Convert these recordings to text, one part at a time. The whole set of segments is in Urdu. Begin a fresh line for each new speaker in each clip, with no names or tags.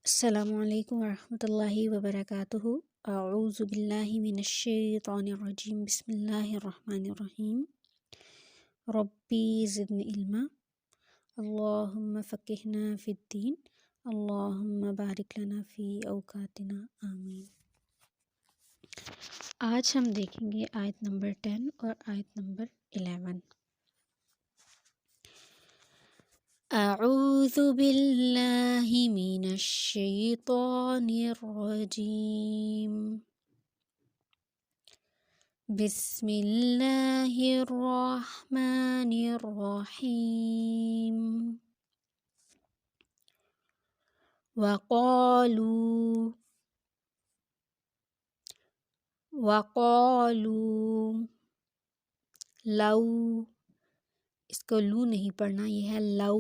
السلام علیکم ورحمۃ اللہ وبرکاتہ۔ اعوذ باللہ من الشیطان الرجیم، بسم اللہ الرحمن الرحیم۔ ربی زدنی علما، اللہم فقہنا فی الدین، اللہم بارک لنا فی اوقاتنا، آمین۔ آج ہم دیکھیں گے آیت نمبر 10 اور آیت نمبر 11۔ اعوذ باللہ من الشیطان الرجیم، بسم اللہ الرحمن الرحیم۔ وقالوا لو، اس کو لو نہیں پڑھنا، یہ ہے لو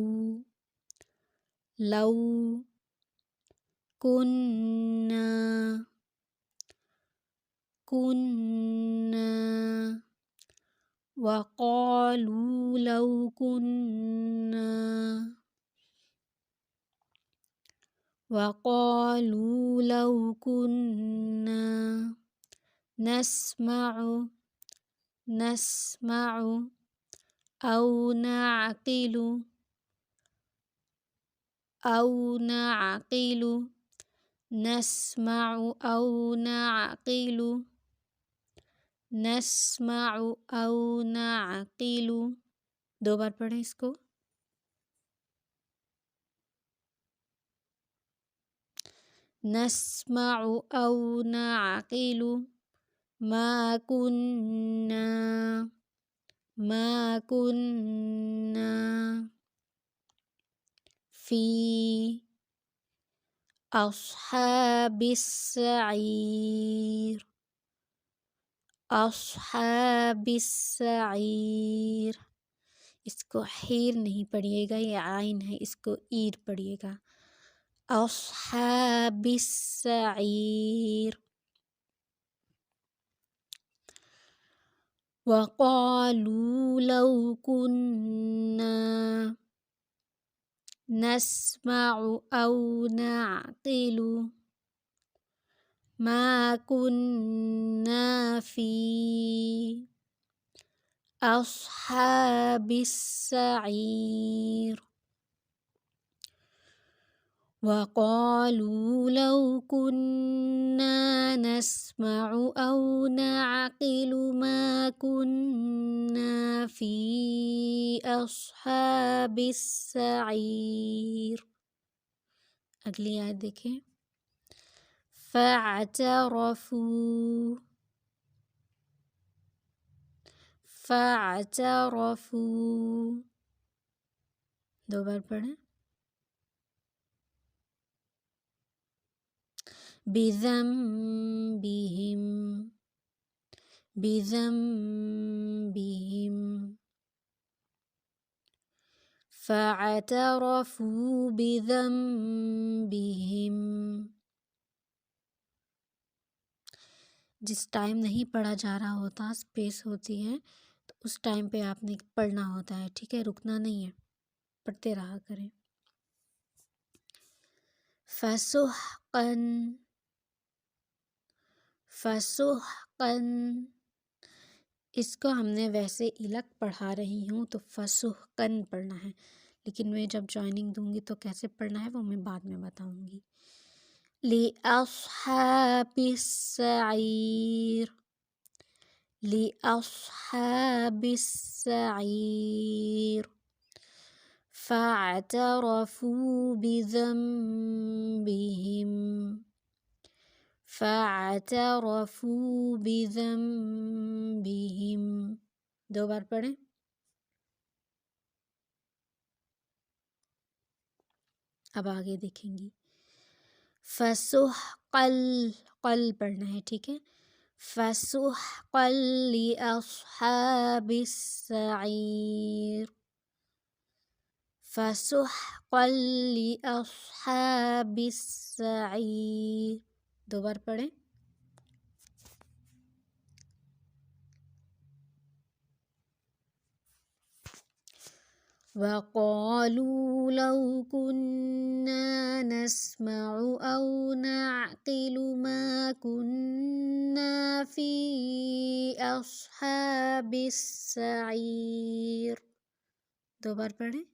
کننا وقالوا لو كنا نسمع أو نعقل نسمع أو نعقل، دو بار پڑھیں اس کو، نسمع أو نعقل ما كنا في أصحاب السعیر، اس کو حیر نہیں پڑھیے گا، یہ عین ہے، اس کو ایر پڑھیے گا، اصحاب السعیر۔ وقالوا لو كنا نسمع أو نعقل ما كنا في أصحاب السعير، وقالوا لو كنا نسمع أو نعقل ما كنا في أصحاب السعير۔ اگلی آیت دیکھیں، فاعترفوا، دو بار پڑھیں، بذنبهم فاعترفوا بذنبهم۔ جس ٹائم نہیں پڑھا جا رہا ہوتا، اسپیس ہوتی ہے، تو اس ٹائم پہ آپ نے پڑھنا ہوتا ہے، ٹھیک ہے، رکنا نہیں ہے، پڑھتے رہا کریں۔ فسحقا، اس کو ہم نے ویسے الگ پڑھا رہی ہوں تو فسحقاً پڑھنا ہے، لیکن میں جب جوائننگ دوں گی تو کیسے پڑھنا ہے وہ میں بعد میں بتاؤں گی۔ لِأَصْحَابِ السَّعِيرِ فَاعْتَرَفُوا بِذَنبِهِمْ، دو بار پڑھیں۔ اب آگے دیکھیں گی، قل پڑھنا ہے، ٹھیک ہے، فسحقا لأصحاب السعیر، فسحقا لأصحاب السعیر، دو بار پڑھیں۔ وقالوا لو كنا نسمع أو نعقل ما كنا في أصحاب السعير. دو بار پڑھیں.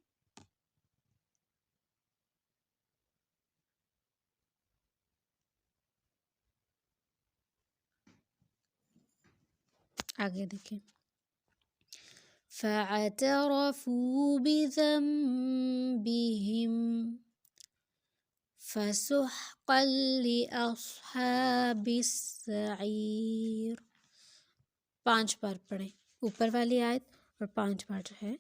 آگے دیکھیں. فاعترفوا بذنبهم فسحقا لأصحاب السعیر. 5 بار پڑھیں اوپر والی آیت اور 5 بار جو ہے